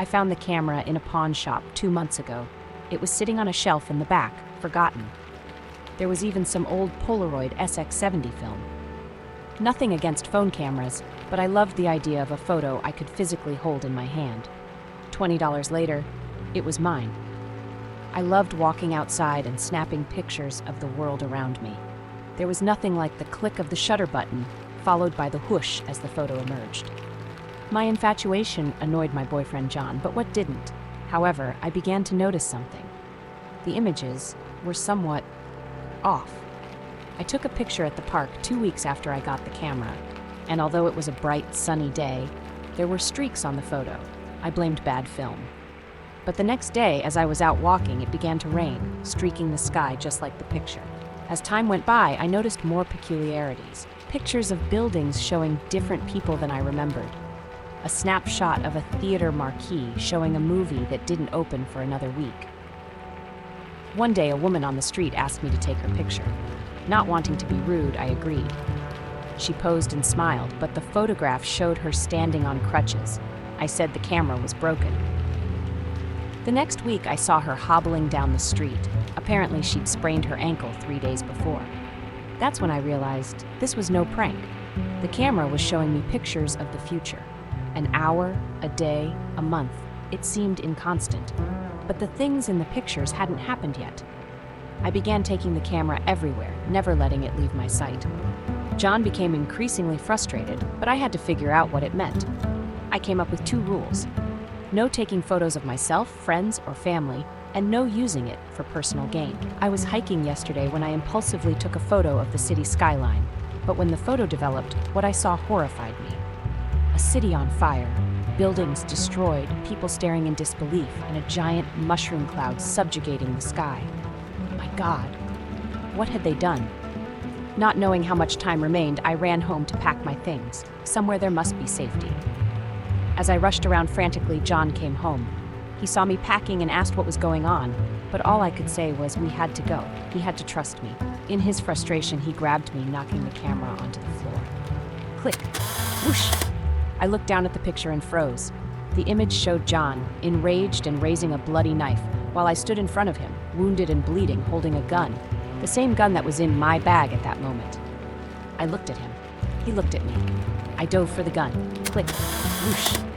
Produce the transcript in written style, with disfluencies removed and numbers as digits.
I found the camera in a pawn shop 2 months ago. It was sitting on a shelf in the back, forgotten. There was even some old Polaroid SX70 film. Nothing against phone cameras, but I loved the idea of a photo I could physically hold in my hand. $20 later, it was mine. I loved walking outside and snapping pictures of the world around me. There was nothing like the click of the shutter button, followed by the whoosh as the photo emerged. My infatuation annoyed my boyfriend John, but what didn't? However, I began to notice something. The images were somewhat off. I took a picture at the park 2 weeks after I got the camera, and although it was a bright, sunny day, there were streaks on the photo. I blamed bad film. But the next day, as I was out walking, it began to rain, streaking the sky just like the picture. As time went by, I noticed more peculiarities. Pictures of buildings showing different people than I remembered. A snapshot of a theater marquee showing a movie that didn't open for another week. One day, a woman on the street asked me to take her picture. Not wanting to be rude, I agreed. She posed and smiled, but the photograph showed her standing on crutches. I said the camera was broken. The next week, I saw her hobbling down the street. Apparently, she'd sprained her ankle 3 days before. That's when I realized this was no prank. The camera was showing me pictures of the future. An hour, a day, a month. It seemed inconstant. But the things in the pictures hadn't happened yet. I began taking the camera everywhere, never letting it leave my sight. John became increasingly frustrated, but I had to figure out what it meant. I came up with 2 rules. No taking photos of myself, friends, or family, and no using it for personal gain. I was hiking yesterday when I impulsively took a photo of the city skyline, but when the photo developed, what I saw horrified me. A city on fire, buildings destroyed, people staring in disbelief, and a giant mushroom cloud subjugating the sky. My God, what had they done? Not knowing how much time remained, I ran home to pack my things. Somewhere there must be safety. As I rushed around frantically, John came home. He saw me packing and asked what was going on, but all I could say was we had to go. He had to trust me. In his frustration, he grabbed me, knocking the camera onto the floor. Click. Whoosh! I looked down at the picture and froze. The image showed John, enraged and raising a bloody knife, while I stood in front of him, wounded and bleeding, holding a gun. The same gun that was in my bag at that moment. I looked at him. He looked at me. I dove for the gun. Click. Whoosh!